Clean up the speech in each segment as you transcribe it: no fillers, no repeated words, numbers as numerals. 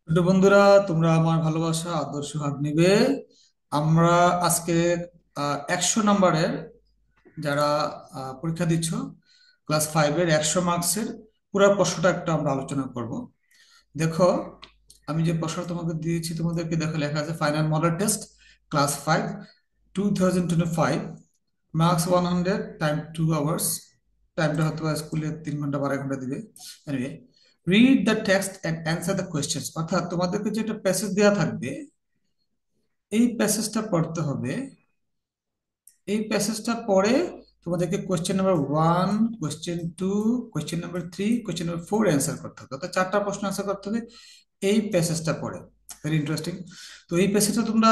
ছোট বন্ধুরা, তোমরা আমার ভালোবাসা আদর সোহাগ নিবে। আমরা আজকে 100 নম্বরের যারা পরীক্ষা দিচ্ছ, ক্লাস 5-এর 100 মার্কসের পুরো প্রশ্নটা একটা আমরা আলোচনা করব। দেখো, আমি যে প্রশ্ন তোমাকে দিয়েছি, তোমাদেরকে দেখো লেখা আছে final model test class 5 2025, marks 100, time 2 hours. টাইমটা হয়তো বা স্কুলে 3 ঘন্টা বা 2.5 ঘন্টা দিবে। Anyway, read the text and answer the questions, অর্থাৎ তোমাদেরকে যেটা প্যাসেজ দেওয়া থাকবে, এই প্যাসেজটা পড়তে হবে। এই প্যাসেজটা পড়ে তোমাদেরকে question number 1, question 2, question number 3, question number 4 answer করতে হবে, অর্থাৎ 4টা প্রশ্ন অ্যান্সার করতে হবে এই প্যাসেজটা পড়ে। Very interesting. তো এই প্যাসেজটা তোমরা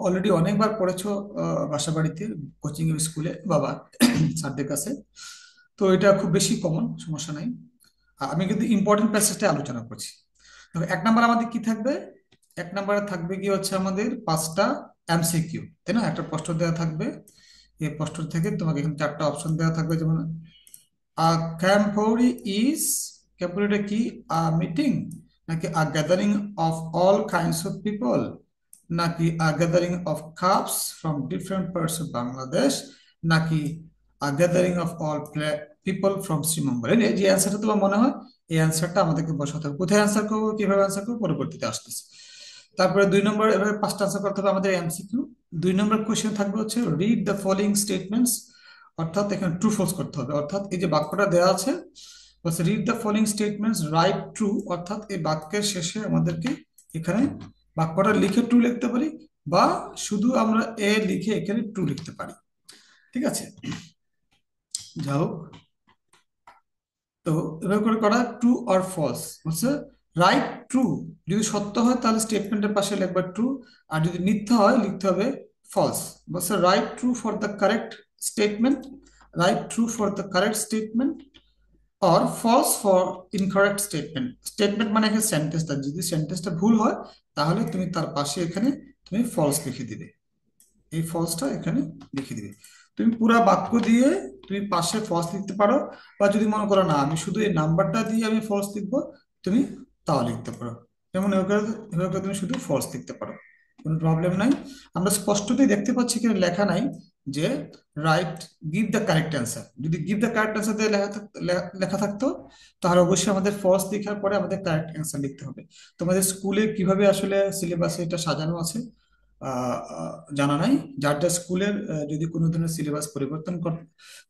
অলরেডি অনেকবার পড়েছো, বাসা বাড়িতে, কোচিং এর স্কুলে, বাবা স্যারদের কাছে। তো এটা খুব বেশি কমন, সমস্যা নাই। আমি কিন্তু ইম্পর্টেন্ট প্যাসেজটা আলোচনা করছি। তবে 1 নম্বর আমাদের কি থাকবে? 1 নম্বরে থাকবে কি হচ্ছে আমাদের 5টা এমসিকিউ, তাই না? একটা প্রশ্ন দেওয়া থাকবে। এই প্রশ্ন থেকে তোমাকে এখানে 4টা অপশন দেওয়া থাকবে, যেমন ক্যাম্পোরি ইজ, ক্যাম্পোরিটা কি? মিটিং, নাকি gathering of all kinds of people, নাকি gathering of cubs from different parts of Bangladesh, নাকি gathering of all people from Sreemangal. এই যে অ্যান্সারটা তোমার মনে হয়, এই অ্যান্সারটা আমাদেরকে বসাতে হবে। কোথায় অ্যান্সার করবো, কিভাবে অ্যান্সার করবো, পরবর্তীতে আসতেছে। তারপরে 2 নম্বর, এভাবে 5টা আনসার করতে হবে আমাদের এমসিকিউ। 2 নম্বর কোয়েশ্চেন থাকবে হচ্ছে রিড দ্য ফলোইং স্টেটমেন্টস, অর্থাৎ এখানে ট্রু ফলস করতে হবে। অর্থাৎ এই যে বাক্যটা দেওয়া আছে, বলছে read the following statements, right true, অর্থাৎ এই বাক্যের শেষে আমাদেরকে এখানে বাক্যটা লিখে ট্রু লিখতে পারি, বা শুধু আমরা এ লিখে এখানে ট্রু লিখতে পারি। ঠিক আছে, যাই হোক। তো এভাবে করে করা, ট্রু অর ফলস হচ্ছে রাইট ট্রু। যদি সত্য হয় তাহলে স্টেটমেন্টের পাশে লিখবা ট্রু, আর যদি মিথ্যা হয় লিখতে হবে ফলস। বলছে right true for the correct statement, right true for the correct statement, or false for incorrect statement. Statement মানে এখানে সেন্টেন্সটা, যদি সেন্টেন্সটা ভুল হয় তাহলে তুমি তার পাশে এখানে তুমি ফলস লিখে দিবে। এই ফলসটা এখানে লিখে দিবে। তুমি পুরা বাক্য দিয়ে তুমি পাশে ফলস লিখতে পারো, বা যদি মনে করো না আমি শুধু এই নাম্বারটা দিয়ে আমি ফলস লিখবো, তুমি তাও লিখতে পারো। যেমন এভাবে তুমি শুধু ফলস লিখতে পারো, কোনো প্রবলেম নাই। আমরা স্পষ্টতই দেখতে পাচ্ছি এখানে লেখা নাই যে right, give the correct answer. যদি গিভ দ্য কারেক্ট অ্যান্সার দিয়ে লেখা থাকতো, তাহলে অবশ্যই আমাদের ফলস লেখার পরে আমাদের কারেক্ট অ্যান্সার লিখতে হবে। তোমাদের স্কুলে কিভাবে আসলে সিলেবাসে এটা সাজানো আছে জানা নাই। যার যার স্কুলের যদি কোনো ধরনের সিলেবাস পরিবর্তন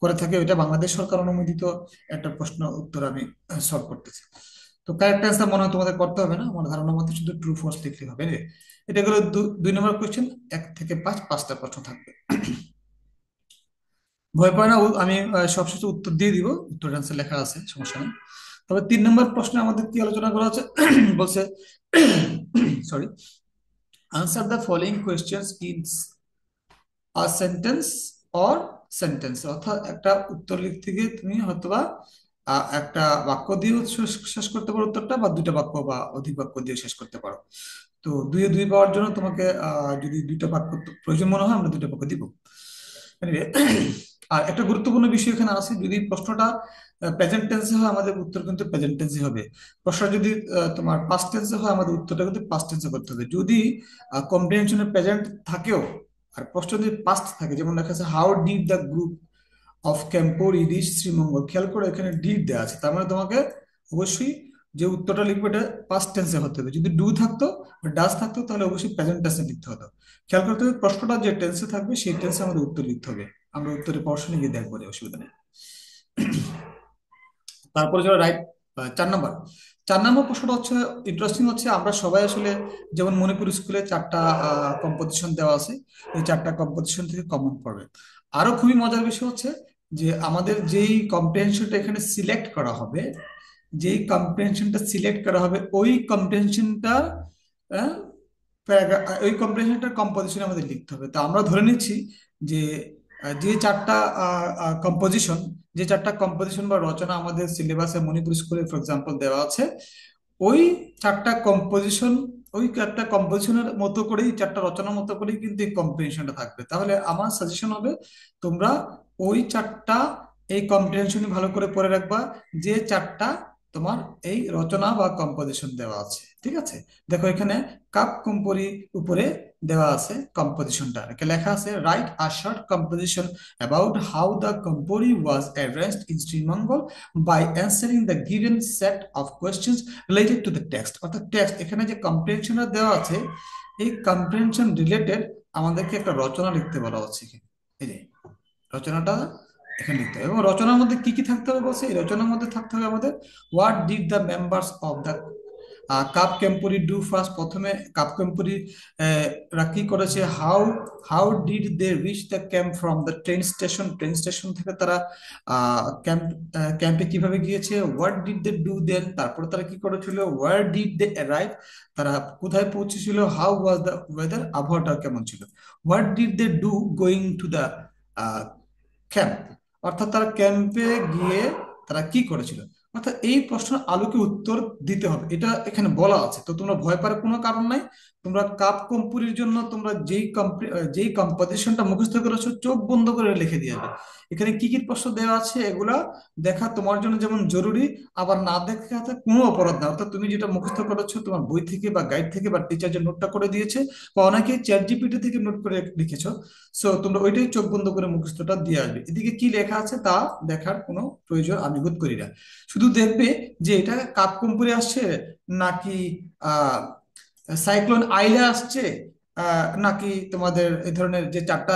করে থাকে, এটা বাংলাদেশ সরকার অনুমোদিত একটা প্রশ্ন উত্তর আমি সলভ করতেছি। তো কারেক্ট অ্যান্সার মনে হয় তোমাদের করতে হবে না, আমার ধারণা মতে শুধু ট্রু ফলস লিখলে হবে রে। এটা গেলো 2 নম্বর কোয়েশ্চেন। 1 থেকে 5, 5টা প্রশ্ন থাকবে। ভয় পায় না, আমি সবশেষে উত্তর দিয়ে দিব, উত্তর অ্যান্সার লেখা আছে, সমস্যা নেই। তবে 3 নম্বর প্রশ্নে আমাদের কি আলোচনা করা হচ্ছে বলছে, sorry, answer the following questions in a sentence or sentence, অর্থাৎ একটা উত্তর লিখতে গিয়ে তুমি হয়তোবা একটা বাক্য দিয়েও শেষ করতে পারো উত্তরটা, বা 2টা বাক্য বা অধিক বাক্য দিয়ে শেষ করতে পারো। তো 2-এ 2 পাওয়ার জন্য তোমাকে যদি 2টা বাক্য প্রয়োজন মনে হয়, আমরা 2টা বাক্য দিব। Anyway, আর একটা গুরুত্বপূর্ণ বিষয় এখানে আছে, যদি প্রশ্নটা প্রেজেন্ট টেন্সে হয় আমাদের উত্তর কিন্তু প্রেজেন্ট টেন্সে হবে। প্রশ্ন যদি তোমার পাস্ট টেন্সে হয় আমাদের উত্তরটা কিন্তু পাস্ট টেন্সে করতে হবে। যদি কম্প্রিহেনশনে প্রেজেন্ট থাকেও আর প্রশ্ন যদি পাস্ট থাকে, যেমন লেখা আছে how did the group of camporee reach Sreemangal, খেয়াল করে এখানে ডিড দেওয়া আছে, তার মানে তোমাকে অবশ্যই যে উত্তরটা লিখবে এটা পাস্ট টেন্সে হতে হবে। যদি ডু থাকতো বা ডাজ থাকতো তাহলে অবশ্যই প্রেজেন্ট টেন্সে লিখতে হতো। খেয়াল করতে হবে প্রশ্নটা যে টেন্সে থাকবে সেই টেন্সে আমাদের উত্তর লিখতে হবে। আমরা উত্তরে পড়াশোনা গিয়ে দেখবো, অসুবিধা নেই। তারপরে যারা রাইট, 4 নম্বর, 4 নম্বর প্রশ্নটা হচ্ছে ইন্টারেস্টিং হচ্ছে, আমরা সবাই আসলে যেমন মণিপুর স্কুলে 4টা কম্পোজিশন দেওয়া আছে, এই 4টা কম্পোজিশন থেকে কমন পড়বে। আরো খুবই মজার বিষয় হচ্ছে যে আমাদের যেই কম্প্রিহেনশনটা এখানে সিলেক্ট করা হবে, যেই কম্প্রিহেনশনটা সিলেক্ট করা হবে ওই কম্প্রিহেনশনটা ওই কম্প্রিহেনশনটার কম্পোজিশন আমাদের লিখতে হবে। তো আমরা ধরে নিচ্ছি যে যে 4টা কম্পোজিশন, যে 4টা কম্পোজিশন বা রচনা আমাদের সিলেবাসে মণিপুর স্কুলে ফর এক্সাম্পল দেওয়া আছে, ওই 4টা কম্পোজিশন, ওই 4টা কম্পোজিশনের মতো করেই, 4টা রচনার মতো করেই কিন্তু এই কম্প্রিহেনশনটা থাকবে। তাহলে আমার সাজেশন হবে তোমরা ওই 4টা এই কম্প্রিহেনশনই ভালো করে পড়ে রাখবা, যে 4টা তোমার এই রচনা বা কম্পোজিশন দেওয়া আছে, ঠিক আছে। দেখো এখানে কাপ কম্পোরি উপরে দেওয়া আছে কম্পোজিশনটা, লেখা আছে write a short composition about how the camporee was arranged in Sreemangal by answering the given set of questions related to the text. অর্থাৎ টেক্সট এখানে যে কম্প্রিহেনশনটা দেওয়া আছে, এই কম্প্রিহেনশন রিলেটেড আমাদেরকে একটা রচনা লিখতে বলা হচ্ছে এখানে। এই যে রচনাটা এখানে লিখতে হবে, এবং রচনার মধ্যে কি কি থাকতে হবে বলছে, এই রচনার মধ্যে থাকতে হবে আমাদের what did the members of the cub camporee do first. প্রথমে কাপ ক্যাম্পুরি রা কি করেছে, how how did they reach the camp from the train station, train station থেকে তারা ক্যাম্প ক্যাম্পে কিভাবে গিয়েছে। What did they do then, তারপর তারা কি করেছিল। ওয়ার ডিড দে অ্যারাইভ, তারা কোথায় পৌঁছেছিল। হাউ ওয়াজ দ্য ওয়েদার, আবহাওয়াটা কেমন ছিল। What did they do going to the camp, অর্থাৎ তারা ক্যাম্পে গিয়ে তারা কি করেছিল। অর্থাৎ এই প্রশ্নের আলোকে উত্তর দিতে হবে, এটা এখানে বলা আছে। তো তোমরা ভয় পাওয়ার কোনো কারণ নাই। তোমরা কাপ কম্পুরির জন্য তোমরা যেই কম্পোজিশনটা মুখস্থ করেছো চোখ বন্ধ করে লিখে দিয়ে যাবে। এখানে কি কি প্রশ্ন দেওয়া আছে এগুলা দেখা তোমার জন্য যেমন জরুরি, আবার না দেখাতে কোনো অপরাধ না। অর্থাৎ তুমি যেটা মুখস্থ করেছো তোমার বই থেকে বা গাইড থেকে বা টিচার যে নোটটা করে দিয়েছে, বা অনেকে চ্যাট জিপিটি থেকে নোট করে লিখেছো, সো তোমরা ওইটাই চোখ বন্ধ করে মুখস্থটা দিয়ে আসবে। এদিকে কি লেখা আছে তা দেখার কোনো প্রয়োজন আমি বোধ করি না। শুধু দেখবে যে এটা কাপ কম্পুরে আসছে, নাকি আহ সাইক্লোন আইলা আসছে, নাকি তোমাদের এই ধরনের যে চারটা,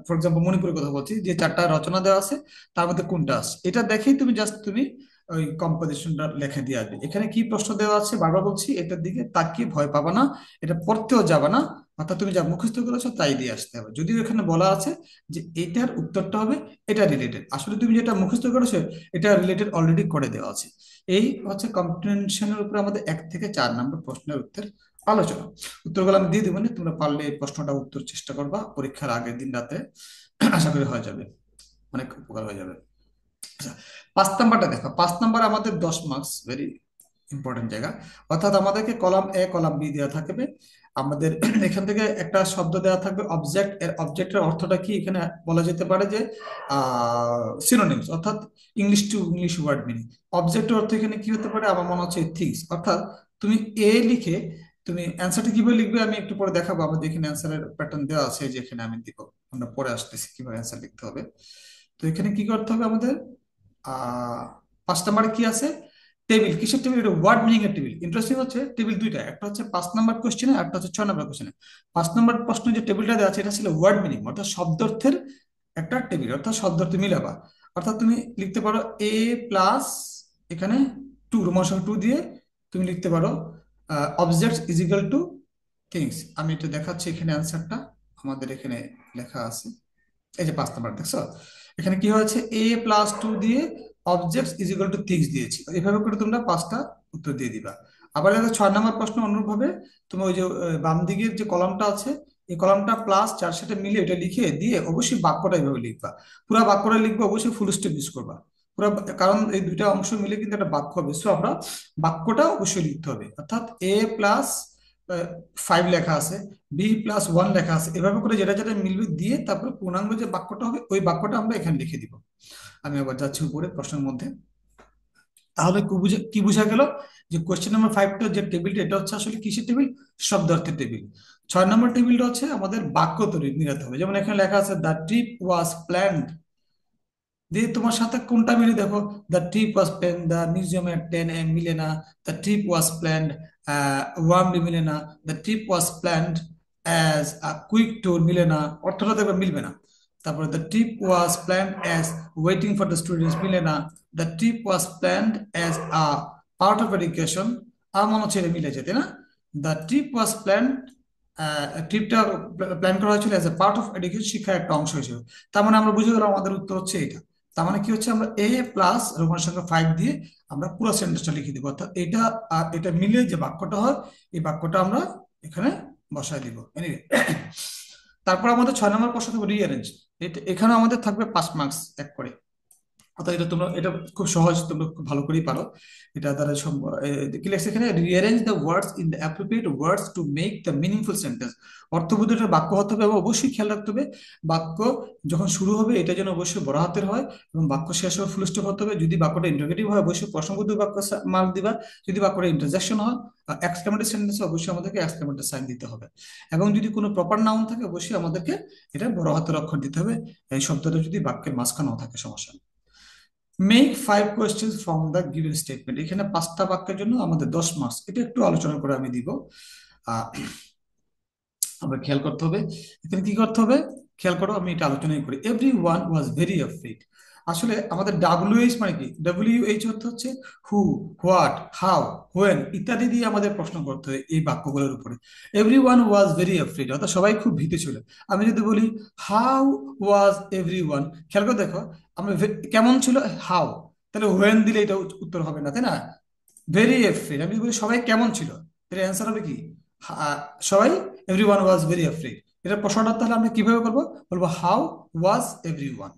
ফর এক্সাম্পল মণিপুরের কথা বলছি, যে চারটা রচনা দেওয়া আছে তার মধ্যে কোনটা আসছে, এটা দেখেই তুমি জাস্ট তুমি ওই কম্পোজিশনটা লেখা দিয়ে আসবে। এখানে কি প্রশ্ন দেওয়া আছে বারবার বলছি, এটার দিকে তাকিয়ে ভয় পাবা না, এটা পড়তেও যাবে না। অর্থাৎ তুমি যা মুখস্থ করেছো তাই দিয়ে আসতে হবে। যদিও এখানে বলা আছে যে এটার উত্তরটা হবে এটা রিলেটেড, আসলে তুমি যেটা মুখস্থ করেছো এটা রিলেটেড অলরেডি করে দেওয়া আছে। এই হচ্ছে কম্প্রিহেনশনের উপর আমাদের 1 থেকে 4 নম্বর প্রশ্নের উত্তর আলোচনা। উত্তরগুলো আমি দিয়ে দেবো না, তোমরা পারলে এই প্রশ্নটা উত্তর চেষ্টা করবা পরীক্ষার আগের দিন রাতে, আশা করি হয়ে যাবে, অনেক উপকার হয়ে যাবে। আচ্ছা, 5 নাম্বারটা দেখো। 5 নাম্বার আমাদের 10 মার্কস, ভেরি ইম্পর্টেন্ট জায়গা। অর্থাৎ আমাদেরকে কলাম এ কলাম বি দেওয়া থাকবে। আমাদের এখান থেকে একটা শব্দ দেওয়া থাকবে অবজেক্ট, এর অবজেক্টের অর্থটা কি এখানে বলা যেতে পারে যে সিনোনিমস, অর্থাৎ English to English word meaning. অবজেক্টের অর্থ এখানে কি হতে পারে, আমার মনে হচ্ছে থিংস। অর্থাৎ তুমি এ লিখে তুমি অ্যান্সারটা কিভাবে লিখবে আমি একটু পরে দেখাবো। আমাদের এখানে অ্যান্সারের প্যাটার্ন দেওয়া আছে, যেখানে আমি দিব, আমরা পরে আসতেছি কিভাবে অ্যান্সার লিখতে হবে। তো এখানে কি করতে হবে আমাদের, আহ 5 নাম্বারে কি আছে, টেবিল। কিসের টেবিল, এটা ওয়ার্ড মিনিং এর টেবিল। ইন্টারেস্টিং হচ্ছে টেবিল দুইটা, একটা হচ্ছে 5 নাম্বার কোশ্চেনে, একটা হচ্ছে 6 নাম্বার কোশ্চেনে। 5 নাম্বার প্রশ্ন যে টেবিলটা দেওয়া আছে এটা ছিল ওয়ার্ড মিনিং, অর্থাৎ শব্দার্থের একটা টেবিল, অর্থাৎ শব্দার্থ মিলাবা। অর্থাৎ তুমি লিখতে পারো এ প্লাস এখানে 2 রোমান সংখ্যা 2 দিয়ে তুমি লিখতে পারো object is equal to things. আমি এটা দেখাচ্ছি, এখানে অ্যান্সারটা আমাদের এখানে লেখা আছে। এই যে 5 নাম্বার দেখছো, এখানে কি হয়েছে a+2 দিয়ে objects is equal to things দিয়েছি। এভাবে করে তোমরা 5টা উত্তর দিয়ে দিবা। আবার দেখো 6 নাম্বার প্রশ্ন অনুরূপভাবে তুমি ওই যে বাম দিকের যে কলামটা আছে, এই কলামটা প্লাস চার সাথে মিলে এটা লিখে দিয়ে অবশ্যই বাক্যটা এইভাবে লিখবা। পুরা বাক্যটা লিখবে, অবশ্যই ফুল স্টপ ইউজ করবা। পুরা কারণ এই দুইটা অংশ মিলে কিন্তু একটা বাক্য হবে, সো আমরা বাক্যটা অবশ্যই লিখতে হবে। অর্থাৎ a+5 লেখা আছে, b+1 লেখা আছে, এভাবে করে যেটা যেটা মিলবে দিয়ে তারপরে পূর্ণাঙ্গ যে বাক্যটা হবে ওই বাক্যটা আমরা এখানে লিখে দিব। আমি আবার যাচ্ছি উপরে প্রশ্নের মধ্যে। তাহলে কি বোঝা গেল যে কোশ্চেন নাম্বার 5টা যে টেবিলটা এটা হচ্ছে আসলে কিসের টেবিল, শব্দার্থের টেবিল। 6 নম্বর টেবিলটা হচ্ছে আমাদের বাক্য তৈরি মিলাতে হবে। যেমন এখানে লেখা আছে দ্য ট্রিপ ওয়াজ প্ল্যান্ড, দিয়ে তোমার সাথে কোনটা মিলে দেখো। The trip was plan, the museum at 10 AM মিলে না। The trip was planned warmly মিলে না। The trip was planned as a quick tour মিলে না, অর্থটা দেখবে মিলবে না। তারপরে the trip was planned as waiting for the students মিলে না। The trip was planned as a part of education, আমার মনে হচ্ছে এটা মিলেছে তাই না। দ্য ট্রিপ ওয়াজ প্ল্যান্ড, ট্রিপটা প্ল্যান করা হয়েছিল as a part of education, শিক্ষার একটা অংশ হিসেবে। তার মানে আমরা বুঝে গেলাম আমাদের উত্তর হচ্ছে এটা। তার মানে কি হচ্ছে, আমরা a+রোমান সংখ্যা 5 দিয়ে আমরা পুরো সেন্টেন্সটা লিখে দিব। অর্থাৎ এটা আর এটা মিলে যে বাক্যটা হয় এই বাক্যটা আমরা এখানে বসায় দিব। এনিওয়ে, তারপর আমাদের 6 নম্বর প্রশ্ন থাকবে রিঅ্যারেঞ্জ। এখানে আমাদের থাকবে 5 মার্কস এক করে। অর্থাৎ এটা তোমরা, এটা খুব সহজ, তোমরা খুব ভালো করেই পারো। এটা দ্বারা কি লেখছে এখানে, rearrange the words in the appropriate words to make the meaningful sentence. অর্থবোধ একটা বাক্য হতে হবে এবং অবশ্যই খেয়াল রাখতে হবে বাক্য যখন শুরু হবে এটা যেন অবশ্যই বড় হাতের হয়, এবং বাক্য শেষ হবে ফুল স্টপ হতে হবে। যদি বাক্যটা ইন্টারোগেটিভ হয় অবশ্যই প্রশ্নবোধক বাক্য মার্ক দিবা। যদি বাক্যটা ইন্টারজেকশন হয়, এক্সক্লেমেটরি সেন্টেন্সে অবশ্যই আমাদেরকে এক্সক্লেমেটরি সাইন দিতে হবে। এবং যদি কোনো প্রপার নাউন থাকে অবশ্যই আমাদেরকে এটা বড় হাতের অক্ষর দিতে হবে, এই শব্দটা যদি বাক্যের মাঝখানেও থাকে সমস্যা নেই। Make 5 questions from the given statement. এখানে 5টা বাক্যের জন্য আমাদের 10 মার্কস, এটা একটু আলোচনা করে আমি দিব। আহ, আমরা খেয়াল করতে হবে এখানে কি করতে হবে, খেয়াল করো আমি এটা আলোচনাই করি। Every one was very afraid. আসলে আমাদের ডাব্লিউএইচ মানে কি, ডাব্লিউএইচ অর্থ হচ্ছে হু, হোয়াট, হাউ, হোয়েন ইত্যাদি দিয়ে আমাদের প্রশ্ন করতে হয় এই বাক্যগুলোর উপরে। Every one was very afraid অর্থাৎ সবাই খুব ভীত ছিল। আমি যদি বলি হাউ ওয়াজ এভরি ওয়ান, খেয়াল করে দেখো, আমরা কেমন ছিল, হাউ, তাহলে হোয়েন দিলে এটা উত্তর হবে না, তাই না? ভেরি অ্যাফ্রেড, আমি যদি বলি সবাই কেমন ছিল, এর অ্যান্সার হবে কি, সবাই, এভরিওয়ান ওয়াজ ভেরি অ্যাফ্রেড। এটা প্রশ্নটা তাহলে আমরা কিভাবে করবো, বলবো হাউ ওয়াজ এভরিওয়ান।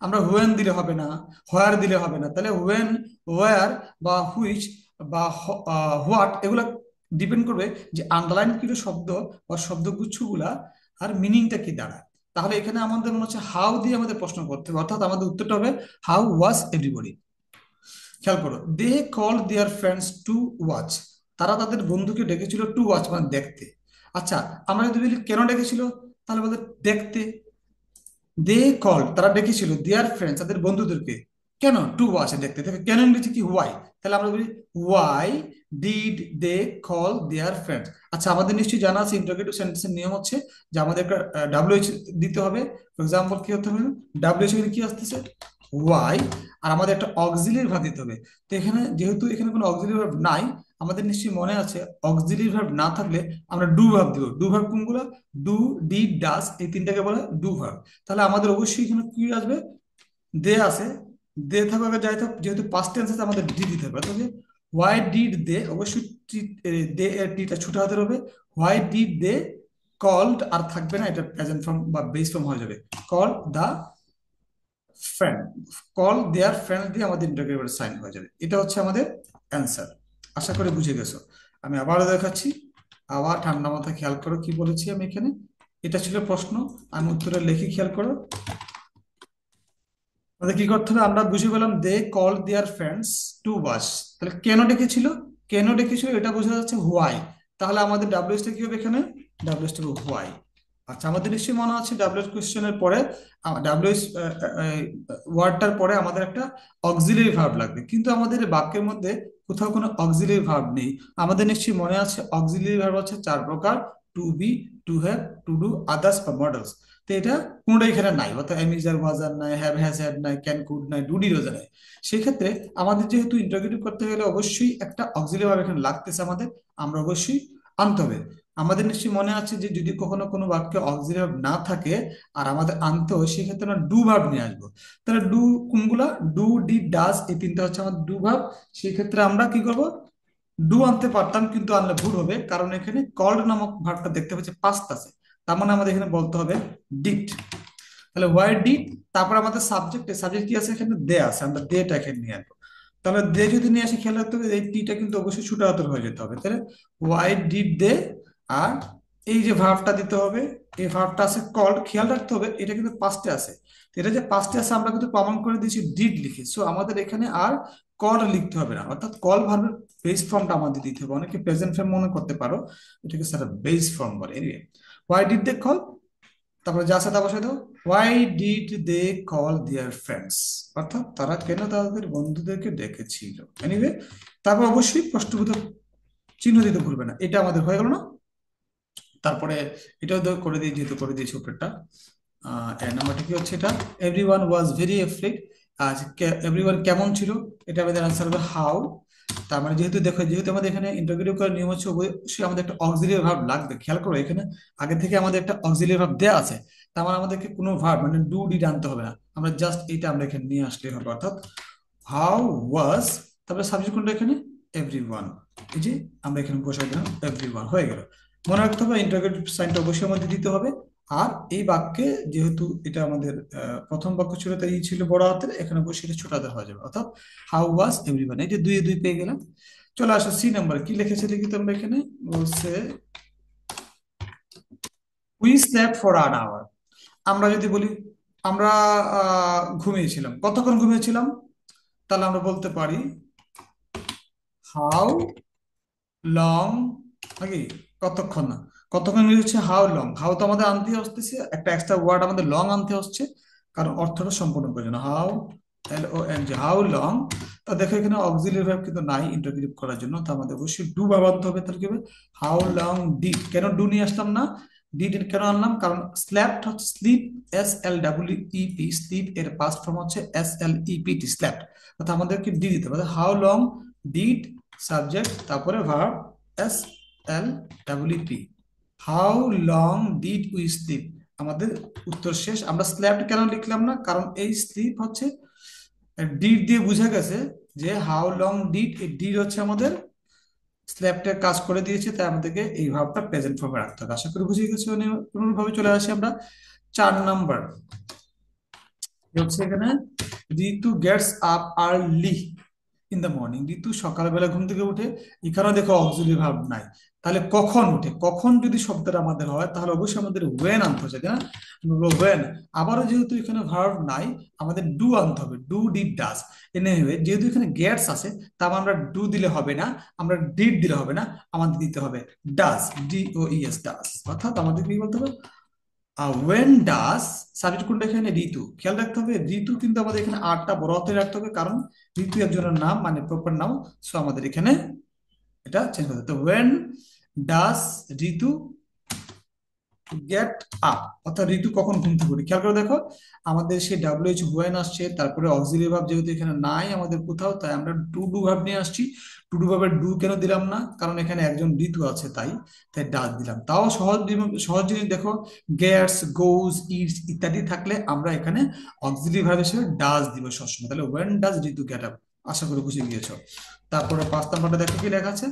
আমরা হোয়েন দিলে হবে না, হোয়ার দিলে হবে না, তাহলে হোয়েন, ওয়ার বা হুইচ বা হোয়াট, এগুলা ডিপেন্ড করবে যে আন্ডারলাইন কৃত শব্দ বা শব্দগুচ্ছগুলা আর মিনিংটা কি দাঁড়ায়। তাহলে এখানে আমাদের মনে হচ্ছে হাউ দিয়ে আমাদের প্রশ্ন করতে হবে, অর্থাৎ আমাদের উত্তরটা হবে হাউ ওয়াজ এভরিবডি। খেয়াল করো, they call their friends to watch. তারা তাদের বন্ধুকে ডেকেছিল টু ওয়াচ মানে দেখতে। আচ্ছা, আমরা যদি বলি কেন ডেকেছিল, তাহলে বলতে দেখতে। দে কল, তারা ডেকেছিল দেয়ার ফ্রেন্ডস তাদের বন্ধুদেরকে, কেন, টু ওয়াচ দেখতে। দেখো কেন ইংরেজি কি, হোয়াই। তাহলে আমরা বলি why did they call their friends. আচ্ছা, আমাদের নিশ্চয়ই জানা আছে ইন্টারোগেটিভ সেন্টেন্সের নিয়ম হচ্ছে যে আমাদের একটা ডাব্লিউএইচ দিতে হবে। ফর এক্সাম্পল কি হতে হবে, ডাব্লিউএইচ এখানে কি আসতেছে, ওয়াই, আর আমাদের একটা অক্সিলিয়ারি ভার্ব দিতে হবে। তো এখানে যেহেতু এখানে কোনো অক্সিলিয়ারি ভার্ব নাই, আমাদের নিশ্চয়ই মনে আছে অক্সিলিয়ারি ভার্ব না থাকলে আমরা ডু ভার্ব দিব। ডু ভার্ব কোনগুলো, ডু, ডিড, ডাজ, এই তিনটাকে বলে ডু ভার্ব। তাহলে আমাদের অবশ্যই এখানে কি আসবে, দে আছে, দে থাকবে আগে যাই থাক, যেহেতু পাস্ট টেন্স আছে আমাদের ডি দিতে হবে। অর্থাৎ হোয়াই ডিড দে, অবশ্যই দে এর ডিটা ছোট হাতের হবে। হোয়াই ডিড দে কল্ড, আর থাকবে না, এটা প্রেজেন্ট ফর্ম বা বেস ফর্ম হয়ে যাবে, call the friend, call their friend দিয়ে আমাদের ইন্টারগ্রেটেড সাইন হয়ে যাবে। এটা হচ্ছে আমাদের অ্যান্সার। আশা করি বুঝে গেছো। আমি আবারও দেখাচ্ছি, আবার ঠান্ডা মাথায় খেয়াল করো কি বলেছি আমি এখানে। এটা ছিল প্রশ্ন, আমি উত্তরে লিখি, খেয়াল করো। আমাদের কি করতে হবে, আমরা বুঝে পেলাম they call their friends to watch. তাহলে কেন ডেকেছিল, কেন ডেকেছিল এটা বোঝা যাচ্ছে হোয়াই। তাহলে আমাদের ডাব্লিউএস টা কি হবে এখানে, ডাব্লিউএস টা হোয়াই। আচ্ছা, আমাদের নিশ্চয়ই মনে আছে ডাব্লিউএস কোশ্চেনের পরে, ডাব্লিউএস ওয়ার্ডটার পরে আমাদের একটা অক্সিলারি ভার্ব লাগবে, কিন্তু আমাদের এই বাক্যের মধ্যে কোথাও কোনো অক্সিলারি ভার্ব নেই। আমাদের নিশ্চয়ই মনে আছে অক্সিলারি ভার্ব হচ্ছে 4 প্রকার, to be, to have, to do, others বা মডেলস। তো এটা কোনোটাই এখানে নাই, অর্থাৎ এমিজার, ওয়াজার নাই, হ্যাভ, হ্যাজ, হ্যাড নাই, ক্যান, কুড নাই, ডু, ডিড, ওয়াজার নাই। সেই ক্ষেত্রে আমাদের যেহেতু ইন্টারোগেটিভ করতে গেলে অবশ্যই একটা অক্সিলারি ভার্ব এখানে লাগতেছে আমাদের, আমরা অবশ্যই আনতে হবে। আমাদের নিশ্চয়ই মনে আছে যে যদি কখনো কোনো বাক্যে অক্সিলারি ভার্ব না থাকে আর আমাদের আনতে হয়, সেক্ষেত্রে আমরা ডু ভার্ব নিয়ে আসবো। তাহলে ডু কোনগুলা, ডু, ডিড, ডাজ, এই তিনটা হচ্ছে আমাদের ডু ভার্ব। সেই ক্ষেত্রে আমরা কি করব, ডু আনতে পারতাম কিন্তু আনলে ভুল হবে, কারণ এখানে কল্ড নামক ভার্বটা দেখতে পাচ্ছি পাস্ট আছে, তার মানে আমাদের এখানে বলতে হবে ডিড। তাহলে হোয়াই ডিড, তারপর আমাদের সাবজেক্টে, সাবজেক্ট কি আছে এখানে, দে আছে, আমরা দেটা এখানে নিয়ে আসবো। তাহলে দে যদি নিয়ে আসি, খেয়াল রাখতে হবে এই টিটা কিন্তু অবশ্যই ছোট হাতের হয়ে যেতে হবে। তাহলে হোয়াই ডিড দে, আর এই যে ভার্বটা দিতে হবে, এই ভার্বটা আছে কল্ড, খেয়াল রাখতে হবে এটা কিন্তু পাস্টে আছে। তো এটা যে পাস্টে আছে আমরা কিন্তু প্রমাণ করে দিয়েছি ডিড লিখে, সো আমাদের এখানে আর কল লিখতে হবে না, অর্থাৎ কল ভার্বের বেস ফর্মটা আমাদের দিতে হবে। অনেকে প্রেজেন্ট ফর্ম মনে করতে পারো, এটাকে স্যার বেস ফর্ম বলে। Anyway, why did they call, তারপরে যা আছে তা বসাই দাও, why did they call their friends, অর্থাৎ তারা কেন তাদের বন্ধুদেরকে ডেকেছিল। এনিওয়ে, তারপর অবশ্যই প্রশ্নবোধক চিহ্ন দিতে ভুলবে না। এটা আমাদের হয়ে গেল না? তারপরে এটাও তো করে দিয়ে, যেহেতু করে দিয়েছি উপরেরটা, এর নাম্বারটা কি হচ্ছে এটা, এভরিওয়ান ওয়াজ ভেরি এফ্রেড। আর এভরিওয়ান কেমন ছিল, এটা আমাদের আনসার হবে হাউ। তার মানে যেহেতু দেখো, যেহেতু আমাদের এখানে ইন্টারোগেটিভ করার নিয়ম হচ্ছে অবশ্যই আমাদের একটা অক্সিলিয়ারি ভার্ব লাগবে। খেয়াল করো এখানে আগে থেকে আমাদের একটা অক্সিলিয়ারি ভার্ব দেওয়া আছে, তার মানে আমাদেরকে কোনো ভার্ব মানে ডু, ডিড আনতে হবে না, আমরা জাস্ট এইটা আমরা এখানে নিয়ে আসলেই হবে। অর্থাৎ হাউ ওয়াজ, তারপরে সাবজেক্ট কোনটা এখানে, এভরিওয়ান। এই যে আমরা এখানে বসাই দিলাম এভরিওয়ান, হয়ে গেল। মনে রাখতে হবে ইন্টারোগেটিভ সাইনটা অবশ্যই আমাদের দিতে হবে। আর এই বাক্যে যেহেতু এটা আমাদের প্রথম বাক্য ছিল তাই ই ছিল বড় হাতের, এখানে বসে এটা ছোট হাতের হয়ে যাবে, অর্থাৎ হাউ ওয়াজ এভরিওয়ান। এই যে দুই দুই পেয়ে গেলাম। চলে আসো সি নাম্বার, কি লিখেছে দেখি তোমরা এখানে। বলছে we slept for an hour. আমরা যদি বলি আমরা ঘুমিয়েছিলাম, কতক্ষণ ঘুমিয়েছিলাম, তাহলে আমরা বলতে পারি হাউ লং, নাকি কতক্ষণ না, কতক্ষণ হচ্ছে হাউ লং। হাউ তো আমাদের আনতে আসতেছে, একটা এক্সট্রা ওয়ার্ড আমাদের লং আনতে হচ্ছে, কারণ অর্থটা সম্পূর্ণ প্রয়োজন। How, L O N G, how long. তা দেখো এখানে অক্সিলারি ভার্ব কিন্তু নাই ইন্টারগ্রেট করার জন্য, তো আমাদের অবশ্যই ডু ভার্ব আনতে হবে। তাহলে কি হবে, হাউ লং ডিড। কেন ডু নিয়ে আসলাম না, ডিড কেন আনলাম, কারণ স্ল্যাপ্ট হচ্ছে sleep, S L W E P, sleep এর পাস্ট ফর্ম হচ্ছে S L E P T, slept. অর্থাৎ আমাদেরকে ডি দিতে হবে। হাউ লং ডিড, সাবজেক্ট, তারপরে verb, S L W P. How long did we sleep, আমাদের উত্তর শেষ। আমরা স্ল্যাপ্ট কেন লিখলাম না, কারণ এই স্লিপ হচ্ছে ডিড দিয়ে বোঝা গেছে যে হাউ লং ডিড, এই ডিড হচ্ছে আমাদের স্ল্যাপ্টের কাজ করে দিয়েছে, তাই আমাদেরকে এই ভাবটা প্রেজেন্ট ফর্মে রাখতে হবে। আশা করি বুঝে গেছি। অনুরূপভাবে চলে আসি আমরা 4 নাম্বার, হচ্ছে এখানে Ritu gets up early in the morning. Ritu সকালবেলা ঘুম থেকে উঠে, এখানে দেখো অক্সিলারি ভার্ব নাই, তাহলে কখন উঠে, কখন যদি শব্দটা আমাদের হয় তাহলে অবশ্যই আমাদের ওয়েন আনতে হচ্ছে, তাই না, ওয়েন। আবারও যেহেতু এখানে ভার্ব নাই, আমাদের ডু আনতে হবে, ডু ডিড ডাজ। এনিওয়ে যেহেতু এখানে গেটস আছে, তা আমরা ডু দিলে হবে না, আমরা ডিড দিলে হবে না, আমাদের দিতে হবে does, D O E S, does. অর্থাৎ আমাদের কি বলতে হবে, ওয়েন ডাস, সাবজেক্ট কোনটা এখানে, ঋতু। খেয়াল রাখতে হবে ঋতু কিন্তু আমাদের এখানে আরটা বড় হাতে রাখতে হবে, কারণ ঋতু একজনের নাম, মানে প্রপার নাম। সো আমাদের এখানে এটা চেঞ্জ করতে হবে। তো when does Ritu get up, অর্থাৎ ঋতু কখন ঘুম থেকে উঠে। খেয়াল করে দেখো আমাদের সেই ডাব্লিউএইচ হোয়েন আসছে, তারপরে অক্সিলারি ভার্ব যেহেতু এখানে নাই আমাদের কোথাও, তাই আমরা টু ডু ভার্ব নিয়ে আসছি। টু ডু ভার্বের ডু কেন দিলাম না, কারণ এখানে একজন ঋতু আছে, তাই তাই ডাক দিলাম। তাও সহজ জিনিস দেখো, গেটস, গোজ, ইটস ইত্যাদি থাকলে আমরা এখানে অক্সিলারি ভার্ব হিসেবে ডাজ দিব সবসময়। তাহলে when does Ritu get up, আশা করি বুঝে গিয়েছো। তারপরে 5 নাম্বারটা দেখো কি লেখা আছে,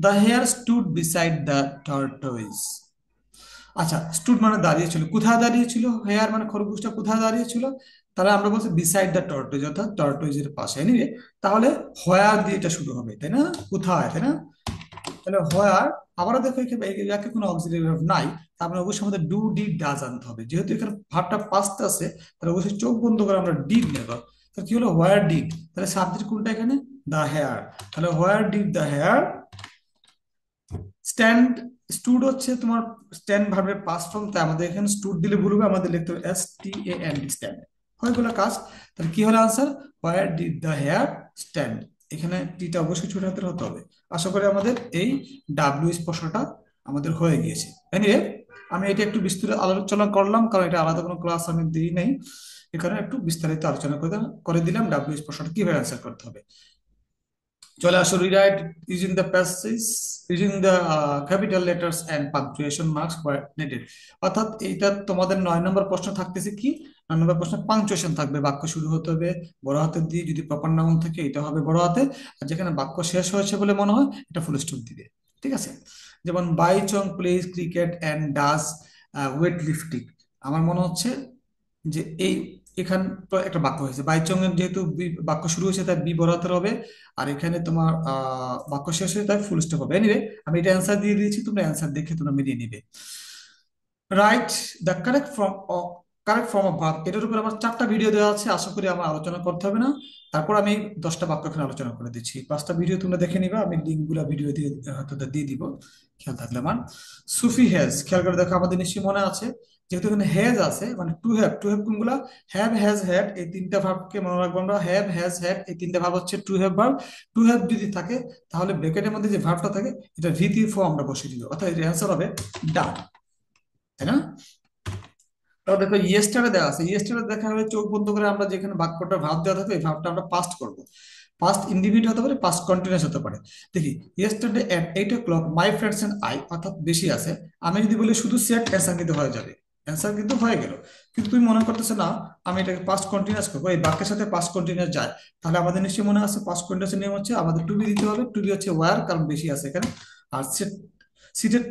the hare stood beside the tortoise. আচ্ছা, স্টুড মানে দাঁড়িয়েছিল, কোথায় দাঁড়িয়েছিল, হেয়ার মানে খরগোশটা কোথায় দাঁড়িয়েছিল, তাহলে আমরা বলছি বিসাইড দ্য টর্টোইজ, অর্থাৎ টর্টোইজের পাশে। নিবে, তাহলে হোয়ার দিয়ে এটা শুরু হবে, তাই না, কোথায়, তাই না। তাহলে হোয়ার, আবারও দেখো এখানে একে কোনো অক্সিলারি ভার্ব নাই, তার মানে অবশ্যই আমাদের ডু ডিড ডাজ আনতে হবে। যেহেতু এখানে ভার্বটা পাস্ট আছে, তাহলে অবশ্যই চোখ বন্ধ করে আমরা ডিড নেব। তাহলে কি হলো, হোয়ার ডিড, তাহলে সাবজেক্ট কোনটা এখানে, দ্য হেয়ার। তাহলে where did the hare stand. Stood হচ্ছে তোমার স্ট্যান্ড ভার্বের পাস্ট ফর্ম, তাই আমাদের এখানে স্টুড দিলে ভুল হবে, আমাদের লিখতে হবে S T A N D, stand. হয়েগুলো কাজ। তাহলে কি হলো answer, where did the hare stand. এখানে টিটা অবশ্যই ছোট হাতের হতে হবে। আশা করি আমাদের এই ডাব্লিউ স্পর্শটা আমাদের হয়ে গিয়েছে। এনিওয়ে আমি এটা একটু বিস্তারিত আলোচনা করলাম, কারণ এটা আলাদা কোনো ক্লাস আমি দিই নাই, এখানে একটু বিস্তারিত আলোচনা করে দিলাম ডাব্লিউ স্পর্শটা কিভাবে অ্যান্সার করতে হবে। চলে আসো, rewrite using the passage, using the capital letters and punctuation marks where needed. অর্থাৎ এইটা তোমাদের 9 নম্বর প্রশ্ন থাকতেছে কি, 9 নম্বর প্রশ্ন পাংচুয়েশন থাকবে, বাক্য শুরু হতে হবে বড় হাতের দিয়ে, যদি প্রপার নাউন থাকে এটা হবে বড় হাতে, আর যেখানে বাক্য শেষ হয়েছে বলে মনে হয় এটা ফুল স্টপ দিবে। ঠিক আছে, যেমন Bai Chung plays cricket and does weight lifting. আমার মনে হচ্ছে যে এই এখান তো একটা বাক্য হয়েছে, বাইচং এর যেহেতু বাক্য শুরু হয়েছে তাই বি বড় হাতের হবে, আর এখানে তোমার বাক্য শেষ হয়েছে তাই ফুল স্টপ হবে। এনিওয়ে আমি এটা অ্যান্সার দিয়ে দিয়েছি, তোমরা অ্যান্সার দেখে তোমরা মিলিয়ে নিবে। Write the correct form of verb, এটার উপর আমার 4টা ভিডিও দেওয়া আছে, আশা করি আমার আলোচনা করতে হবে না। তারপর আমি 10টা বাক্য এখানে আলোচনা করে দিচ্ছি, 5টা ভিডিও তোমরা দেখে নিবা, আমি লিঙ্কগুলো ভিডিও দিয়ে হয়তো দিয়ে দিব, খেয়াল থাকলে আমার। সুফি হ্যাজ, খেয়াল করে দেখো আমাদের নিশ্চয়ই মনে আছে, যেহেতু এখানে হ্যাজ আছে মানে টু হ্যাভ কোনগুলা, হ্যাভ, হ্যাজ, হ্যাড, এই 3টা ভার্বকে মনে রাখবো আমরা। হ্যাভ, হ্যাজ, হ্যাড, এই 3টা ভার্ব হচ্ছে to have verb. To have যদি থাকে তাহলে ব্র্যাকেটের মধ্যে যে ভার্বটা থাকে এটা ভিতি ফর্ম আমরা বসিয়ে দিব, অর্থাৎ এর অ্যান্সার হবে ডান, তাই না। তাহলে দেখো ইয়েস্টারে দেওয়া আছে, ইয়েস্টারে দেখা হলে চোখ বন্ধ করে আমরা যেখানে বাক্যটা ভাব দেওয়া থাকে এই ভাবটা আমরা পাস্ট করব। পাস্ট ইন্ডিভিজুয়াল হতে পারে, পাস্ট কন্টিনিউয়াস হতে পারে। দেখি, yesterday at 8 o'clock my friends and I, অর্থাৎ বেশি আছে। আমি যদি বলি শুধু সেট, অ্যান্সার কিন্তু হয়ে যাবে, অ্যান্সার কিন্তু হয়ে গেল। কিন্তু তুমি মনে করতেছো না আমি এটাকে পাস্ট কন্টিনিউয়াস করবো, এই বাক্যের সাথে পাস্ট কন্টিনিউয়াস যায়, তাহলে আমাদের নিশ্চয়ই মনে আছে পাস্ট কন্টিনিউয়াস নিয়ম হচ্ছে আমাদের টু বি দিতে হবে। টু বি হচ্ছে ওয়ার, কারণ বেশি আছে এখানে। আর সেট সিটেড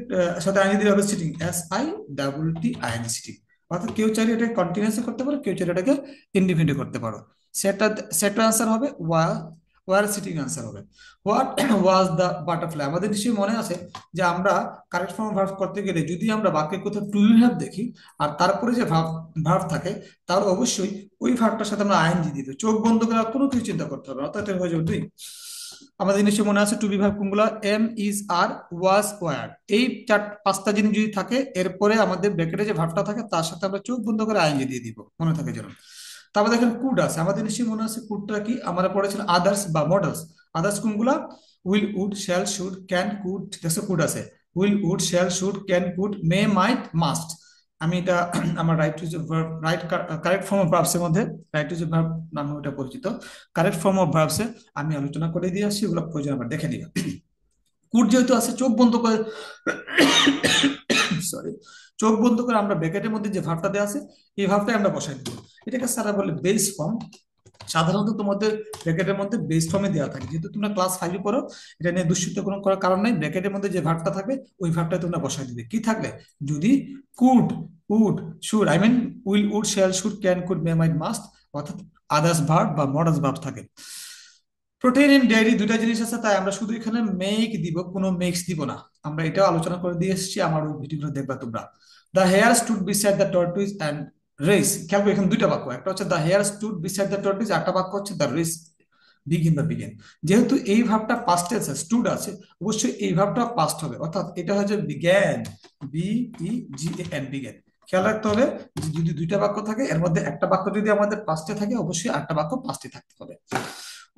সাথে আইএনজি দিলে হবে সিটিং, SITTING, সিটিং। অর্থাৎ কেউ চাইলে এটাকে কন্টিনিউয়াস করতে পারো, কেউ চাইলে এটাকে ইন্ডিপেন্ডেন্ট করতে পারো। সেটা সেটার আনসার হবে ওয়ার সিটিং আনসার হবে। What was the butterfly. আমাদের নিশ্চয়ই মনে আছে যে আমরা কারেক্ট ফর্ম ভার্ব করতে গেলে যদি আমরা বাক্যে কোথাও টু উইল হ্যাভ দেখি আর তারপরে যে ভার্ব ভার্ব থাকে, তাহলে অবশ্যই ওই ভার্বটার সাথে আমরা আইএনজি দিতে, চোখ বন্ধ করে আর কোনো কিছু চিন্তা করতে হবে না, অর্থাৎ এটা হয়ে যাবে দুই। আমাদের নিশ্চয়ই মনে আছে টু বি ভার্ব কোনগুলো, am, is, are, was, were. এই পাঁচটা জিনিস যদি থাকে, এরপরে আমাদের ব্র্যাকেটে যে ভার্বটা থাকে তার সাথে আমরা চোখ বন্ধ করে আইএনজি দিয়ে দিব, মনে থাকে যেন। তারপর দেখেন কুড আছে, আমাদের নিশ্চয়ই মনে আছে কুডটা কি, আমরা পড়েছিলাম আদার্স বা মডেলস। আদার্স কোনগুলা, will, would, shall, should, can, could, দেখছো কুড আছে, will, would, shall, should, can, could, may, might, must. আমি এটা আমার right to verb, right correct form of verbs এর মধ্যে, রাইট টু ভার্ব নামে ওটা পরিচিত, কারেক্ট ফর্ম অফ ভার্বস এ আমি আলোচনা করে দিয়ে আসছি, ওগুলো প্রয়োজন আবার দেখে নিবা। কুড যেহেতু আছে, চোখ বন্ধ করে, সরি, চোখ বন্ধ করে আমরা ব্র্যাকেটের মধ্যে যে ভাবটা দেওয়া আছে এই ভাবটাই আমরা বসাই দিব। এটাকে স্যারা বলে বেস ফর্ম। সাধারণত তোমাদের ব্র্যাকেটের মধ্যে বেস ফর্মে দেওয়া থাকে, যেহেতু তোমরা ক্লাস 5-এ পড়ো, এটা নিয়ে দুশ্চিন্তা কোনো করার কারণ নেই। ব্র্যাকেটের মধ্যে যে ভাবটা থাকবে ওই ভাবটা তোমরা বসাই দিবে। কি থাকলে, যদি could, would, should, I mean will, would, shall, should, can, could, may, might, must, অর্থাৎ আদার্স ভার্ব বা মডার্স ভার্ব থাকে। প্রোটিন ইন ডেয়ারি দুইটা জিনিস আছে, তাই আমরা শুধু এখানে মেক দিব, কোনো মেক্স দিব না। আমরা এটাও আলোচনা করে দিয়ে এসেছি, আমার ওই ভিডিওগুলো দেখবা তোমরা। The hare stood beside the tortoise and race. খেয়াল করো এখানে দুইটা বাক্য, একটা হচ্ছে the hare stood beside the tortoise, একটা বাক্য হচ্ছে দ্য রেস বিগিন বা বিগেন। যেহেতু এই ভাবটা পাস্ট টেন্স স্টুড আছে, অবশ্যই এই ভাবটা পাস্ট হবে, অর্থাৎ এটা হচ্ছে বিজ্ঞান, BEGAN, বিজ্ঞান। খেয়াল রাখতে হবে যে যদি দুইটা বাক্য থাকে এর মধ্যে একটা বাক্য যদি আমাদের পাস্টে থাকে, অবশ্যই আরেকটা বাক্য পাস্টে থাকতে হবে।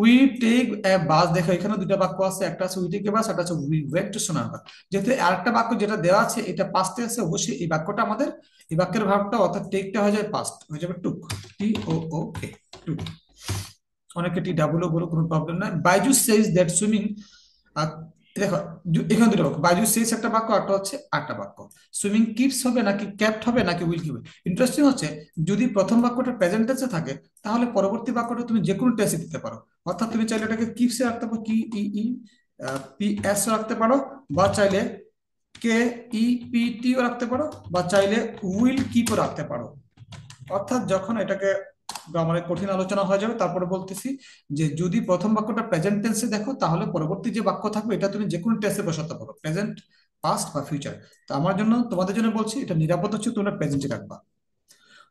উই টেক এ বাস, দেখো এখানে দুইটা বাক্য আছে, একটা আছে উই টেক এ বাস, একটা আছে উই ওয়েন্ট টু সোনারগাঁ। যেহেতু আরেকটা বাক্য যেটা দেওয়া আছে এটা পাস্টে আছে, অবশ্যই এই বাক্যটা আমাদের, এই বাক্যের ভাবটা অর্থাৎ টেকটা হয়ে যাবে পাস্ট, হয়ে যাবে টুক, TOOK, টুক। অনেকে TWO বলো, কোনো প্রবলেম নাই। বাইজু সেজ দ্যাট সুইমিং, দেখো এখানে দুটো বাক্য, বাইজু সেজ একটা বাক্য, একটা হচ্ছে আটটা বাক্য। সুইমিং কিপস হবে নাকি ক্যাপ্ট হবে নাকি উইল কিপ। ইন্টারেস্টিং হচ্ছে, যদি প্রথম বাক্যটা প্রেজেন্ট টেন্সে থাকে তাহলে পরবর্তী বাক্যটা তুমি যে কোনো টেন্সে দিতে পারো। অর্থাৎ তুমি চাইলে এটাকে কিপসে রাখতে পারো, KEEPS রাখতে পারো, বা চাইলে KEPT রাখতে পারো, বা চাইলে উইল কিপও রাখতে পারো। অর্থাৎ যখন এটাকে গ্রামারের কঠিন আলোচনা হয়ে যাবে তারপরে বলতেছি যে যদি প্রথম বাক্যটা প্রেজেন্ট টেন্সে দেখো তাহলে পরবর্তী যে বাক্য থাকবে এটা তুমি যে কোনো টেন্সে বসাতে পারো, প্রেজেন্ট, পাস্ট বা ফিউচার। তো আমার জন্য, তোমাদের জন্য বলছি এটা নিরাপদ হচ্ছে তোমরা প্রেজেন্টে রাখবা।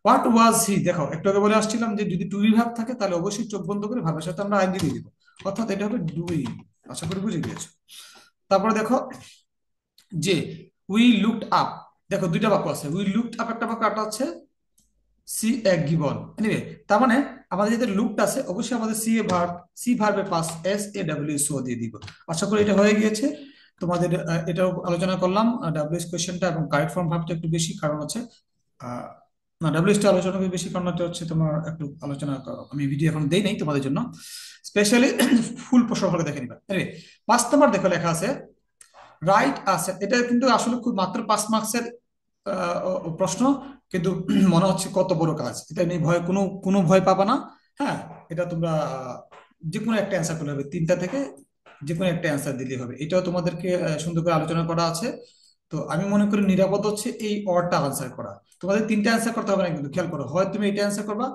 হোয়াট ওয়াজ হি, দেখো একটু আগে বলে আসছিলাম যে যদি টু বি ভার্ব থাকে তাহলে অবশ্যই চোখ বন্ধ করে ভাবের সাথে আমরা আইনজি দিয়ে দিব, অর্থাৎ এটা হবে ডুইং। আশা করি বুঝে গিয়েছো। তারপরে দেখো যে উই লুকড আপ, দেখো দুইটা বাক্য আছে, উই লুকড আপ একটা বাক্য, একটা হচ্ছে সি এ গিবন। এনিওয়ে, তার মানে আমাদের যেটা লুকড আছে অবশ্যই আমাদের সি ভার্বের পাস SAWS দিয়ে দিব। আশা করি এটা হয়ে গিয়েছে তোমাদের। এটাও আলোচনা করলাম WS কোয়েশ্চেনটা, এবং কারেক্ট ফর্ম ভাবটা একটু বেশি, কারণ হচ্ছে আহ, না WS টা আলোচনা করে বেশি, কারণ হচ্ছে হচ্ছে তোমার একটু আলোচনা আমি ভিডিও এখন দেই নাই তোমাদের জন্য, স্পেশালি ফুল প্রসঙ্গ দেখে নিবা। এনিওয়ে, 5 নম্বর দেখো লেখা আছে রাইট আছে, এটা কিন্তু আসলে খুব মাত্র 5 মার্কসের প্রশ্ন, কিন্তু মনে হচ্ছে কত বড় কাজ, এটা নিয়ে ভয়, কোনো কোনো ভয় পাবা না। হ্যাঁ, এটা তোমরা যে কোনো একটা অ্যান্সার করলে হবে, তিনটা থেকে যে কোনো একটা অ্যান্সার দিলে হবে। এটাও তোমাদেরকে সুন্দর করে আলোচনা করা আছে। তো আমি মনে করি নিরাপদ হচ্ছে এই অরটা আনসার করা। তোমাদের তিনটা অ্যান্সার করতে হবে না, কিন্তু খেয়াল করো, হয় তুমি এটা অ্যান্সার করবা,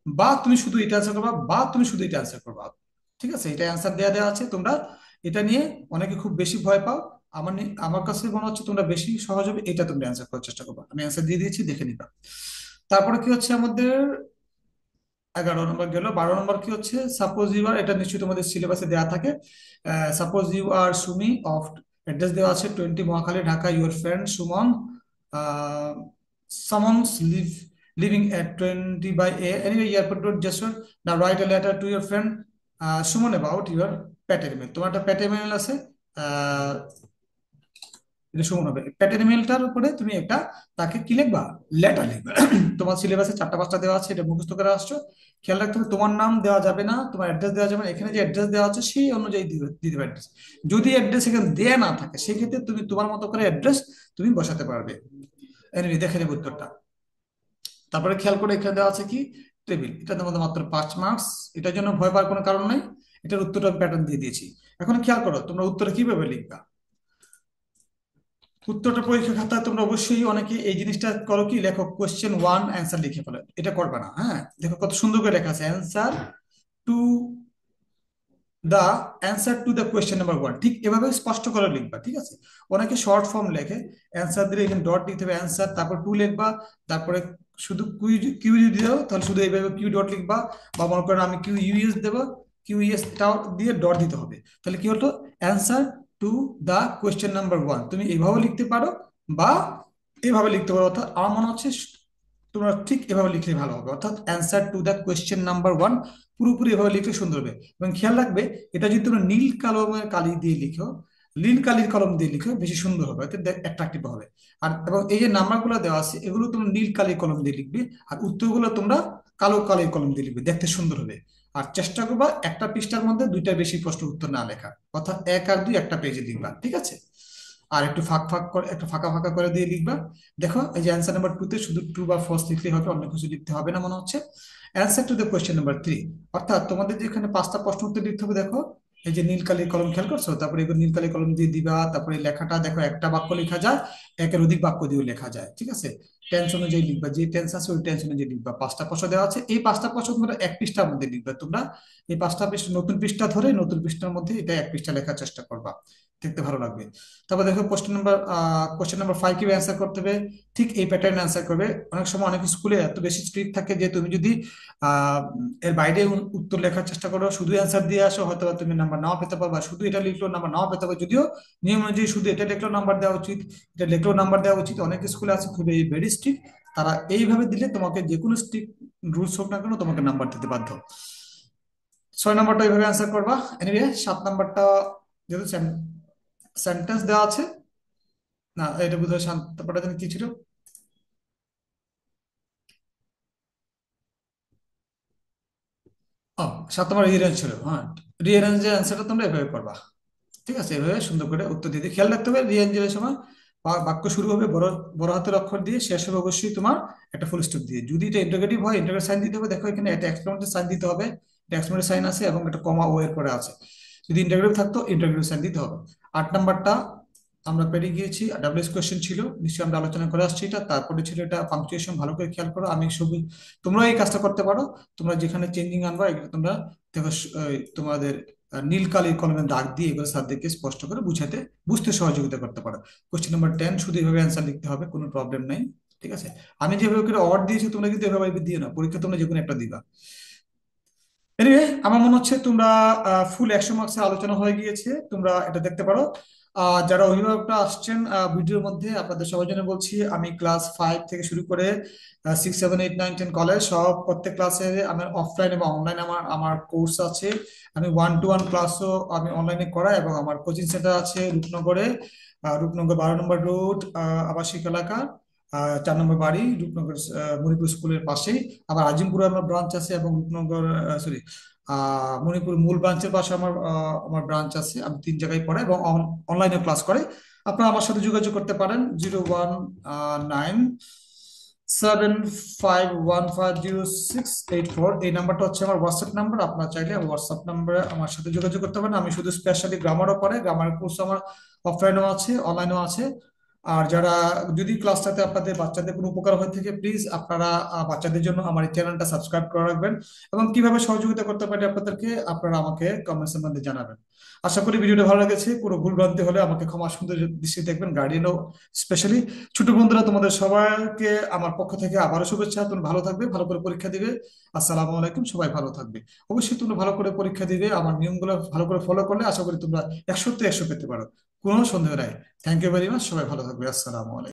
বা তুমি শুধু এটা অ্যান্সার করবা, বা তুমি শুধু এটা অ্যান্সার করবা। ঠিক আছে, এটা অ্যান্সার দেওয়া দেওয়া আছে। তোমরা এটা নিয়ে অনেকে খুব বেশি ভয় পাও, আমার কাছে মনে হচ্ছে তোমরা বেশি সহজ হবে, এটা তোমরা অ্যান্সার করার চেষ্টা করবা। আমি অ্যান্সার দিয়ে দিয়েছি, দেখে নিবা। তারপরে কি হচ্ছে আমাদের, 11 নম্বর গেল। 12 নম্বর কি হচ্ছে, সাপোজ ইউ আর, এটা নিশ্চয়ই তোমাদের সিলেবাসে দেওয়া থাকে। Suppose you are Sumi of, address দেওয়া আছে 20 Mohakhali Dhaka, your friend Suman, Suman's living at 20/A, anyway airport road Jashore, now write a letter to your friend Suman about your প্যাটের মেল। তোমার একটা প্যাটের মেল আছে, আহ, এটা সুমন হবে। প্যাটের মেলটার উপরে তুমি একটা তাকে কি লিখবা, লেটার লিখবা। তোমার সিলেবাসে 4টা 5টা দেওয়া আছে, এটা মুখস্থ করে আসছো। খেয়াল রাখতে হবে তোমার নাম দেওয়া যাবে না, তোমার অ্যাড্রেস দেওয়া যাবে না, এখানে যে অ্যাড্রেস দেওয়া আছে সেই অনুযায়ী দিতে হবে অ্যাড্রেস। যদি অ্যাড্রেস এখানে দেয়া না থাকে সেক্ষেত্রে তুমি তোমার মতো করে অ্যাড্রেস তুমি বসাতে পারবে। এনিওয়ে, দেখে নেবে উত্তরটা। তারপরে খেয়াল করে এখানে দেওয়া আছে কি, টেবিল, এটা তোমাদের মাত্র 5 মার্কস, এটার জন্য ভয় পাওয়ার কোনো কারণ নাই। এটার উত্তরটা প্যাটার্ন দিয়ে দিয়েছি। এখন খেয়াল করো তোমরা উত্তরে কিভাবে লিখবা। উত্তরটা পরীক্ষা খাতায় তোমরা অবশ্যই অনেকে এই জিনিসটা করো কি, লেখো কোশ্চেন ওয়ান অ্যান্সার লিখে ফেলো, এটা করবে না। হ্যাঁ, দেখো কত সুন্দর করে লেখা আছে, answer to the answer to the question number one, ঠিক এভাবে স্পষ্ট করে লিখবা। ঠিক আছে, অনেকে শর্ট ফর্ম লেখে, অ্যান্সার দিলে এখানে ডট দিতে হবে, অ্যান্সার তারপর টু লিখবা, তারপরে শুধু কিউ, কিউ যদি দাও তাহলে শুধু এইভাবে কিউ ডট লিখবা, বা মনে করেন আমি কিউ ইউএস দেবো, কিউ ইউএস টাও দিয়ে ডট দিতে হবে। তাহলে কি হলো, answer to the question number one, তুমি এইভাবে লিখতে পারো বা এভাবে লিখতে পারো। অর্থাৎ আমার মনে হচ্ছে তোমরা ঠিক এভাবে লিখলে ভালো হবে, অর্থাৎ answer to the question number one পুরোপুরি এভাবে লিখলে সুন্দর হবে। এবং খেয়াল রাখবে, এটা যদি তোমরা নীল কলমের কালি দিয়ে লিখো, নীল কালির কলম দিয়ে লিখো, বেশি সুন্দর হবে, অ্যাট্রাকটিভ হবে। আর এবং এই যে নাম্বারগুলো দেওয়া আছে এগুলো তোমরা নীল কালির কলম দিয়ে লিখবে, আর উত্তরগুলো তোমরা কালো কালির কলম দিয়ে লিখবে, দেখতে সুন্দর হবে। আর চেষ্টা করবা একটা পৃষ্ঠার মধ্যে দুইটা বেশি প্রশ্ন উত্তর না লেখা, অর্থাৎ এক আর দুই একটা পেজে লিখবা। ঠিক আছে, আর একটু ফাঁক ফাঁক করে, একটু ফাঁকা ফাঁকা করে দিয়ে লিখবা। দেখো এই যে অ্যান্সার নাম্বার টু তে শুধু ট্রু বা ফলস লিখলেই হবে, অন্য কিছু লিখতে হবে না মনে হচ্ছে। Answer to the question number three, অর্থাৎ তোমাদের যেখানে পাঁচটা প্রশ্ন উত্তর লিখতে হবে, দেখো এই যে নীল কালির কলম খেয়াল করছো, তারপরে এগুলো নীল কালির কলম দিয়ে দিবা। তারপরে লেখাটা দেখো একটা বাক্য লেখা যায়, একের অধিক বাক্য দিয়েও লেখা যায়। ঠিক আছে, টেন্স অনুযায়ী লিখবা, যে টেন্স আছে ওই টেন্স অনুযায়ী লিখবা। পাঁচটা প্রশ্ন দেওয়া আছে, এই পাঁচটা প্রশ্ন তোমরা এক পৃষ্ঠার মধ্যে লিখবা। তোমরা এই পাঁচটা পৃষ্ঠা, নতুন পৃষ্ঠা ধরে নতুন পৃষ্ঠার মধ্যে এটা এক পৃষ্ঠা লেখার চেষ্টা করবা, দেখতে ভালো লাগবে। তারপর দেখো কোশ্চেন নাম্বার ফাইভ কিভাবে অ্যান্সার করতে হবে, ঠিক এই প্যাটার্ন অ্যান্সার করবে। অনেক সময় অনেক স্কুলে এত বেশি স্ট্রিক্ট থাকে যে তুমি যদি আহ এর বাইরে উত্তর লেখার চেষ্টা করো, শুধু অ্যান্সার দিয়ে আসো, হয়তো বা তুমি নাম্বার নাও পেতে পারো, বা শুধু এটা লিখলো নাম্বার নাও পেতে পারো। যদিও নিয়ম অনুযায়ী শুধু এটা লিখলেও নাম্বার দেওয়া উচিত, এটা লিখলেও নাম্বার দেওয়া উচিত। অনেক স্কুলে আছে খুবই ভেরি স্ট্রিক্ট, তারা এইভাবে দিলে তোমাকে যে কোনো স্ট্রিক্ট রুলস হোক না কেন তোমাকে নাম্বার দিতে বাধ্য। ছয় নম্বরটা এইভাবে অ্যান্সার করবা। এনিওয়ে সাত নম্বরটা যেহেতু সেন্টেন্স দেওয়া আছে, না এটা বোধহয় শান্ত পাটা জানি কি ছিল। ও, সাত নম্বর রিয়ারেঞ্জ ছিল। হ্যাঁ, রিয়ারেঞ্জের অ্যান্সারটা তোমরা এভাবে করবা। ঠিক আছে, এভাবে সুন্দর করে উত্তর দিতে খেয়াল রাখতে হবে। রিয়ারেঞ্জের সময় বাক্য শুরু হবে বড় বড় হাতের অক্ষর দিয়ে, শেষ হবে অবশ্যই তোমার একটা ফুল স্টপ দিয়ে। যদি এটা ইন্টারোগেটিভ হয় ইন্টারোগেটিভ সাইন দিতে হবে, দেখো এখানে একটা এক্সক্লেমেটর সাইন দিতে হবে, একটা এক্সক্লেমেটর সাইন আছে এবং একটা কমা ও এর পরে আছে। যদি ইন্টারোগেটিভ থাকতো ইন্টারোগেটিভ সাইন দিতে হবে। আট নাম্বারটা আমরা পেরে গিয়েছি, ডাব্লিউএস কোয়েশ্চেন ছিল, নিশ্চয়ই আমরা আলোচনা করে আসছি এটা। তারপরে ছিল এটা পাংচুয়েশন, ভালো করে খেয়াল করো। আমি সবই, তোমরা এই কাজটা করতে পারো। তোমরা যেখানে চেঞ্জিং আনবা এগুলো তোমরা দেখো, তোমাদের নীল কালির কলমে দাগ দিয়ে এগুলো স্যারদেরকে স্পষ্ট করে বুঝাতে, বুঝতে সহযোগিতা করতে পারো। কোশ্চেন নাম্বার 10 শুধু এইভাবে অ্যান্সার লিখতে হবে, কোনো প্রবলেম নাই। ঠিক আছে, আমি যেভাবে করে অর্ড দিয়েছি তোমরা কিন্তু এভাবে দিও না, পরীক্ষা তোমরা যে কোনো একটা দিবা। এনিওয়ে আমার মনে হচ্ছে তোমরা ফুল 100 মার্কসের আলোচনা হয়ে গিয়েছে, তোমরা এটা দেখতে পারো। যারা অভিভাবকরা আসছেন ভিডিওর মধ্যে, আপনাদের সবার জন্য বলছি, আমি ক্লাস 5 থেকে শুরু করে 6, 7, 8, 9, 10 কলেজ সব প্রত্যেক ক্লাসে আমার অফলাইন এবং অনলাইন আমার আমার কোর্স আছে। আমি 1-to-1 ক্লাসও আমি অনলাইনে করাই, এবং আমার কোচিং সেন্টার আছে রূপনগরে, রূপনগর 12 নম্বর রোড, আবাসিক এলাকা, 4 নম্বর বাড়ি, রূপনগর মণিপুর স্কুলের পাশেই। আবার আজিমপুরে আমার ব্রাঞ্চ আছে, এবং রূপনগর, সরি, মণিপুর মূল ব্রাঞ্চের পাশে আমার ব্রাঞ্চ আছে। আমি 3 জায়গায় পড়াই এবং অনলাইনে ক্লাস করে। আপনারা আমার সাথে যোগাযোগ করতে পারেন, 0197515068 এই নাম্বারটা হচ্ছে আমার হোয়াটসঅ্যাপ নাম্বার। আপনারা চাইলে আমার হোয়াটসঅ্যাপ নাম্বারে আমার সাথে যোগাযোগ করতে পারেন। আমি শুধু স্পেশালি গ্রামারও পড়াই, গ্রামার কোর্স আমার অফলাইনেও আছে অনলাইনেও আছে। আর যারা, যদি ক্লাসটাতে আপনাদের বাচ্চাদের কোনো উপকার হয়ে থাকে, প্লিজ আপনারা বাচ্চাদের জন্য আমার এই চ্যানেলটা সাবস্ক্রাইব করে রাখবেন। এবং কিভাবে সহযোগিতা করতে পারি আপনাদেরকে, আপনারা আমাকে কমেন্টসের মধ্যে জানাবেন। আশা করি ভিডিওটা ভালো লেগেছে। কোনো ভুলভ্রান্তি হলে আমাকে ক্ষমা সুন্দর দৃষ্টিতে দেখবেন, গার্ডিয়ানও স্পেশালি। ছোট বন্ধুরা, তোমাদের সবাইকে আমার পক্ষ থেকে আবারও শুভেচ্ছা। তুমি ভালো থাকবে, ভালো করে পরীক্ষা দিবে। আসসালামু আলাইকুম, সবাই ভালো থাকবে। অবশ্যই তোমরা ভালো করে পরীক্ষা দিবে, আমার নিয়মগুলো ভালো করে ফলো করলে আশা করি তোমরা 100-তে 100 পেতে পারো, কোনো সন্দেহ নাই। থ্যাংক ইউ ভেরি মাচ, সবাই ভালো থাকবে। আসসালামু আলাইকুম।